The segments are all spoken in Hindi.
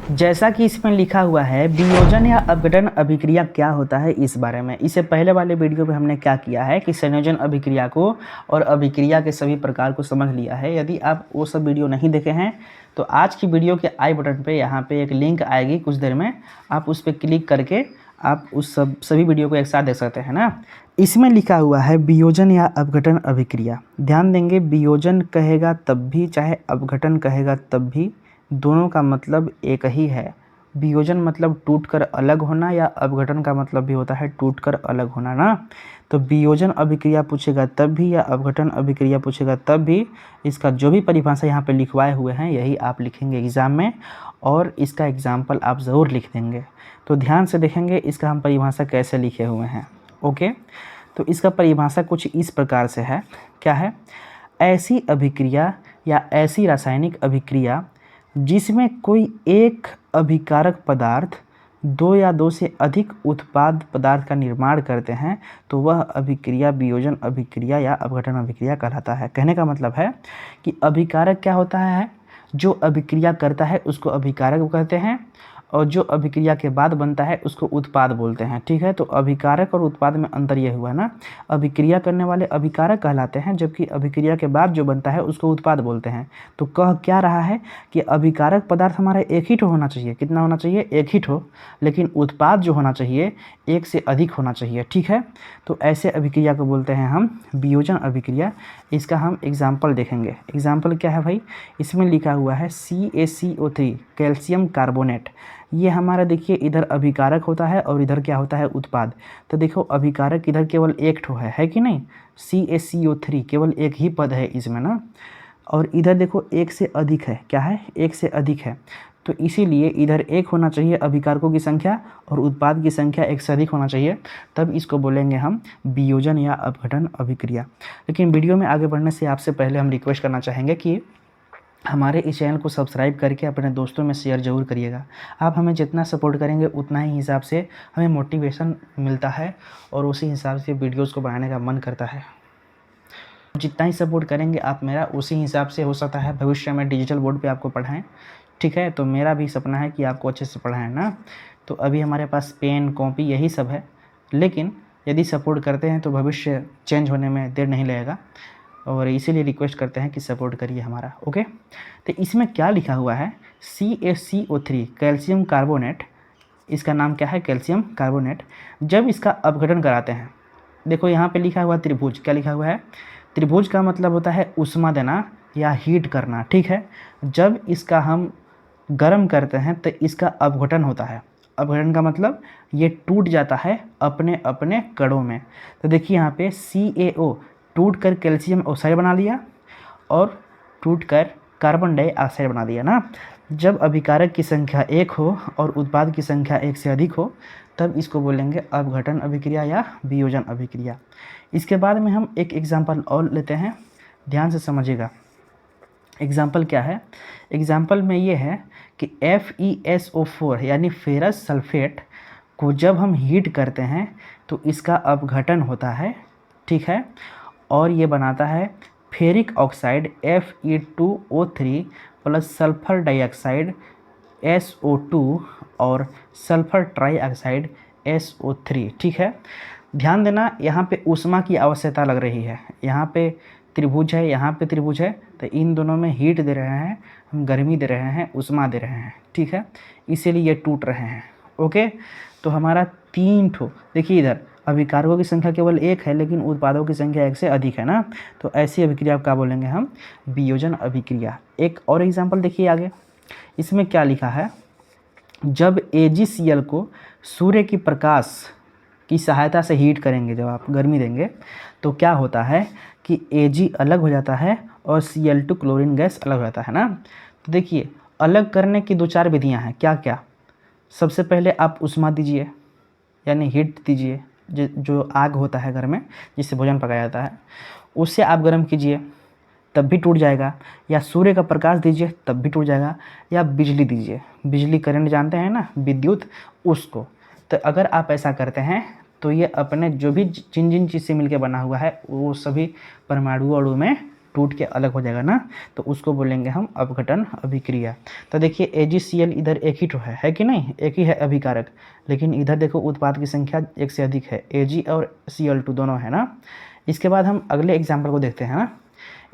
जैसा कि इसमें लिखा हुआ है, वियोजन या अपघटन अभिक्रिया क्या होता है इस बारे में। इससे पहले वाले वीडियो में हमने क्या किया है कि संयोजन अभिक्रिया को और अभिक्रिया के सभी प्रकार को समझ लिया है। यदि आप वो सब वीडियो नहीं देखे हैं तो आज की वीडियो के आई बटन पे यहाँ पे एक लिंक आएगी कुछ देर में, आप उस पर क्लिक करके आप उस सभी वीडियो को एक साथ देख सकते हैं ना। इसमें लिखा हुआ है वियोजन या अपघटन अभिक्रिया। ध्यान देंगे, वियोजन कहेगा तब भी चाहे अपघटन कहेगा तब भी दोनों का मतलब एक ही है। वियोजन मतलब टूटकर अलग होना या अपघटन का मतलब भी होता है टूटकर अलग होना ना। तो वियोजन अभिक्रिया पूछेगा तब भी या अपघटन अभिक्रिया पूछेगा तब भी इसका जो भी परिभाषा यहाँ पे लिखवाए हुए हैं यही आप लिखेंगे एग्ज़ाम में, और इसका एग्जाम्पल आप ज़रूर लिख देंगे। तो ध्यान से देखेंगे इसका हम परिभाषा कैसे लिखे हुए हैं। ओके, तो इसका परिभाषा कुछ इस प्रकार से है। क्या है? ऐसी अभिक्रिया या ऐसी रासायनिक अभिक्रिया जिसमें कोई एक अभिकारक पदार्थ दो या दो से अधिक उत्पाद पदार्थ का निर्माण करते हैं तो वह अभिक्रिया वियोजन अभिक्रिया या अपघटन अभिक्रिया कहलाता है। कहने का मतलब है कि अभिकारक क्या होता है? जो अभिक्रिया करता है उसको अभिकारक कहते हैं, और जो अभिक्रिया के बाद बनता है उसको उत्पाद बोलते हैं। ठीक है, तो अभिकारक और उत्पाद में अंतर ये हुआ ना। अभिक्रिया करने वाले अभिकारक कहलाते हैं, जबकि अभिक्रिया के बाद जो बनता है उसको उत्पाद बोलते हैं। तो कह क्या रहा है कि अभिकारक पदार्थ हमारा एक ही ठो होना चाहिए। कितना होना चाहिए? एक ही ठो। लेकिन उत्पाद जो होना चाहिए एक से अधिक होना चाहिए। ठीक है, तो ऐसे अभिक्रिया को बोलते हैं हम वियोजन अभिक्रिया। इसका हम एग्जाम्पल देखेंगे। एग्जाम्पल क्या है भाई? इसमें लिखा हुआ है CaCO3 कैल्शियम कार्बोनेट। ये हमारा देखिए इधर अभिकारक होता है और इधर क्या होता है? उत्पाद। तो देखो अभिकारक इधर केवल एक ठो है कि नहीं? CaCO3 केवल एक ही पद है इसमें ना, और इधर देखो एक से अधिक है। क्या है? एक से अधिक है। तो इसीलिए इधर एक होना चाहिए अभिकारकों की संख्या और उत्पाद की संख्या एक से अधिक होना चाहिए, तब इसको बोलेंगे हम वियोजन या अपघटन अभिक्रिया। लेकिन वीडियो में आगे बढ़ने से आपसे पहले हम रिक्वेस्ट करना चाहेंगे कि हमारे इस चैनल को सब्सक्राइब करके अपने दोस्तों में शेयर ज़रूर करिएगा। आप हमें जितना सपोर्ट करेंगे उतना ही हिसाब से हमें मोटिवेशन मिलता है और उसी हिसाब से वीडियोस को बनाने का मन करता है। जितना ही सपोर्ट करेंगे आप मेरा, उसी हिसाब से हो सकता है भविष्य में डिजिटल बोर्ड पे आपको पढ़ाएं। ठीक है, तो मेरा भी सपना है कि आपको अच्छे से पढ़ाएं ना। तो अभी हमारे पास पेन कॉपी यही सब है, लेकिन यदि सपोर्ट करते हैं तो भविष्य चेंज होने में देर नहीं लगेगा, और इसीलिए रिक्वेस्ट करते हैं कि सपोर्ट करिए हमारा। ओके, तो इसमें क्या लिखा हुआ है? CaCO3 कैल्शियम कार्बोनेट, इसका नाम क्या है? Calcium carbonate. जब इसका अपघटन कराते हैं, देखो यहाँ पे लिखा हुआ त्रिभुज। क्या लिखा हुआ है? त्रिभुज का मतलब होता है उष्मा देना या हीट करना। ठीक है, जब इसका हम गर्म करते हैं तो इसका अपघटन होता है। अपघटन का मतलब ये टूट जाता है अपने अपने कणों में। तो देखिए यहाँ पे CaO टूट कर कैल्शियम ऑक्साइड बना लिया और टूट कर कार्बन डाइऑक्साइड बना दिया ना। जब अभिकारक की संख्या एक हो और उत्पाद की संख्या एक से अधिक हो तब इसको बोलेंगे अपघटन अभिक्रिया या वियोजन अभिक्रिया। इसके बाद में हम एक एग्जाम्पल और लेते हैं, ध्यान से समझिएगा। एग्जाम्पल क्या है? एग्जाम्पल में ये है कि FeSO4 यानी फेरस सल्फेट को जब हम हीट करते हैं तो इसका अपघटन होता है। ठीक है, और ये बनाता है ferric oxide Fe2O3 plus sulphur dioxide SO2 और सल्फर ट्राईऑक्साइड SO3। ठीक है, ध्यान देना यहाँ पे ऊष्मा की आवश्यकता लग रही है। यहाँ पे त्रिभुज है, यहाँ पे त्रिभुज है, तो इन दोनों में हीट दे रहे हैं हम, गर्मी दे रहे हैं, ऊष्मा दे रहे हैं। ठीक है, इसीलिए ये टूट रहे हैं। ओके, तो हमारा तीन ठो, देखिए इधर अभिकारकों की संख्या केवल एक है लेकिन उत्पादों की संख्या एक से अधिक है ना। तो ऐसी अभिक्रिया का बोलेंगे हम वियोजन अभिक्रिया। एक और एग्जाम्पल देखिए आगे, इसमें क्या लिखा है? जब AgCl को सूर्य की प्रकाश की सहायता से हीट करेंगे, जब आप गर्मी देंगे तो क्या होता है कि Ag अलग हो जाता है और Cl2 क्लोरीन गैस अलग हो जाता है ना। तो देखिए अलग करने की दो चार विधियां हैं। क्या क्या? सबसे पहले आप उष्मा दीजिए यानी हीट दीजिए, जो आग होता है घर में जिससे भोजन पकाया जाता है उससे आप गर्म कीजिए तब भी टूट जाएगा, या सूर्य का प्रकाश दीजिए तब भी टूट जाएगा, या बिजली दीजिए, बिजली करंट जानते हैं ना, विद्युत, उसको। तो अगर आप ऐसा करते हैं तो ये अपने जो भी जिन जिन चीज़ से मिलकर बना हुआ है वो सभी परमाणु अणु में टूट के अलग हो जाएगा ना, तो उसको बोलेंगे हम अपघटन अभिक्रिया। तो देखिए AgCl इधर एक ही तो है कि नहीं, एक ही है अभिकारक, लेकिन इधर देखो उत्पाद की संख्या एक से अधिक है, Ag और Cl2 दोनों है ना। इसके बाद हम अगले एग्जाम्पल को देखते हैं ना।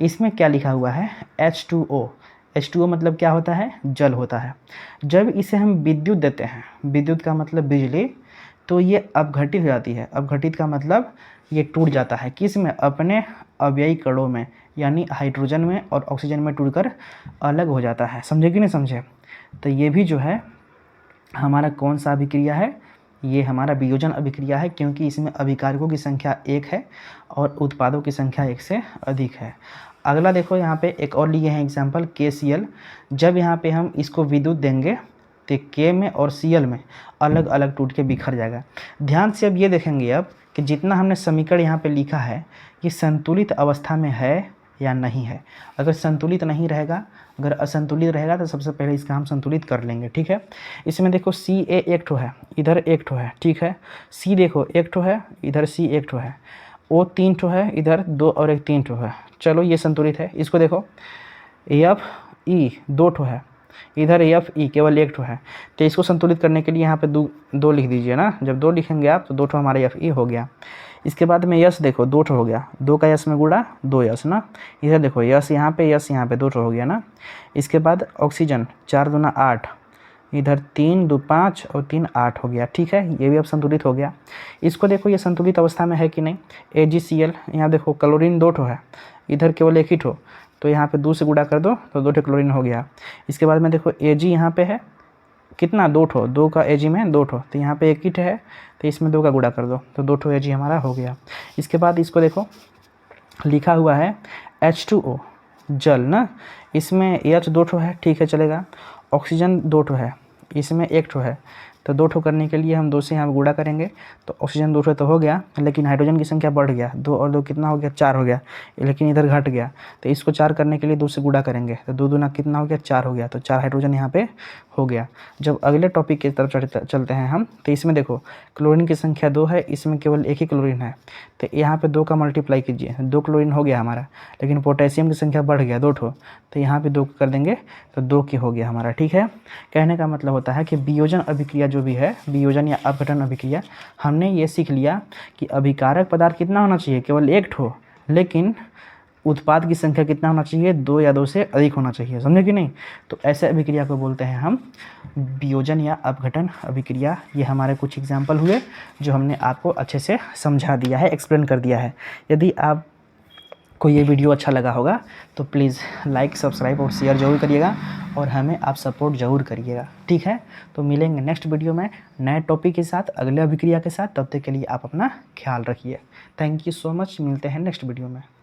इसमें क्या लिखा हुआ है, H2O। H2O मतलब क्या होता है, जल होता है। जब इसे हम विद्युत देते हैं, विद्युत का मतलब बिजली, तो ये अपघटित हो जाती है। अपघटित का मतलब ये टूट जाता है, किस में, अपने अव्ययी कणों में, यानी हाइड्रोजन में और ऑक्सीजन में टूटकर अलग हो जाता है। समझे कि नहीं समझे। तो ये भी जो है हमारा कौन सा अभिक्रिया है, ये हमारा वियोजन अभिक्रिया है, क्योंकि इसमें अभिकारकों की संख्या एक है और उत्पादों की संख्या एक से अधिक है। अगला देखो यहाँ पे एक और लिए हैं एग्जाम्पल KCl। जब यहाँ पे हम इसको विद्युत देंगे तो K में और Cl में अलग अलग टूट के बिखर जाएगा। ध्यान से अब ये देखेंगे अब कि जितना हमने समीकरण यहाँ पे लिखा है ये संतुलित अवस्था में है या नहीं है। अगर संतुलित नहीं रहेगा, अगर असंतुलित रहेगा तो सबसे पहले इसका हम संतुलित कर लेंगे, ठीक है। इसमें देखो Ca एक ठो है, इधर एक ठो है, ठीक है। C देखो एक ठो है, इधर C एक ठो है। O तीन ठो है, इधर दो और एक तीन ठो है। चलो ये संतुलित है। इसको देखो Fe दो ठो है, इधर Fe केवल एक ठो है। तो इसको संतुलित करने के लिए यहाँ पे दो लिख दीजिए ना। जब दो लिखेंगे आप तो दो ठो हमारा Fe हो गया। इसके बाद में यश देखो दो ठो हो गया, दो का यश में गुणा दो यश ना। इधर देखो यश यहाँ पे दो ठो हो गया ना। इसके बाद ऑक्सीजन 4 दूना 8, इधर 3 2 5 और 3 8 हो गया, ठीक है। ये भी अब संतुलित हो गया। इसको देखो ये संतुलित अवस्था में है कि नहीं। AgCl यहाँ देखो क्लोरीन दो ठो है, इधर केवल एक ही ठो, तो यहाँ पे 2 से गुणा कर दो तो 2 ठो क्लोरीन हो गया। इसके बाद में देखो Ag यहाँ पे है कितना, दो ठो, दो का Ag में दो ठो, तो यहाँ पे एक ही ठो है, तो इसमें 2 का गुणा कर दो तो 2 ठो Ag हमारा हो गया। इसके बाद इसको देखो लिखा हुआ है H2O जल ना, इसमें H दो ठो है, ठीक है चलेगा। ऑक्सीजन दो ठो है, इसमें एक ठो है, तो दो ठो करने के लिए हम 2 से यहाँ गुणा करेंगे तो ऑक्सीजन दो ठो तो हो गया, लेकिन हाइड्रोजन की संख्या बढ़ गया, 2 और 2 कितना हो गया, 4 हो गया, लेकिन इधर घट गया। तो इसको 4 करने के लिए 2 से गुणा करेंगे तो 2 दूना कितना हो गया, 4 हो गया, तो 4 हाइड्रोजन यहाँ पे हो गया। जब अगले टॉपिक की तरफ चलते हैं हम, तो इसमें देखो क्लोरीन की संख्या 2 है, इसमें केवल एक ही क्लोरीन है, तो यहाँ पे 2 का मल्टीप्लाई कीजिए, 2 क्लोरीन हो गया हमारा, लेकिन पोटेशियम की संख्या बढ़ गया 2 ठो, तो यहाँ पे 2 कर देंगे तो 2 की हो गया हमारा, ठीक है। कहने का मतलब होता है कि वियोजन अभिक्रिया जो भी है, वियोजन या अपघटन अभिक्रिया, हमने ये सीख लिया कि अभिकारक पदार्थ कितना होना चाहिए, केवल एक ठो, लेकिन उत्पाद की संख्या कितना होना चाहिए, 2 या 2 से अधिक होना चाहिए, समझे कि नहीं। तो ऐसे अभिक्रिया को बोलते हैं हम वियोजन या अपघटन अभिक्रिया। ये हमारे कुछ एग्जाम्पल हुए जो हमने आपको अच्छे से समझा दिया है, एक्सप्लेन कर दिया है। यदि आपको ये वीडियो अच्छा लगा होगा तो प्लीज़ लाइक, सब्सक्राइब और शेयर ज़रूर करिएगा और हमें आप सपोर्ट ज़रूर करिएगा, ठीक है। तो मिलेंगे नेक्स्ट वीडियो में नए टॉपिक के साथ, अगले अभिक्रिया के साथ। तब तक के लिए आप अपना ख्याल रखिए। थैंक यू सो मच, मिलते हैं नेक्स्ट वीडियो में।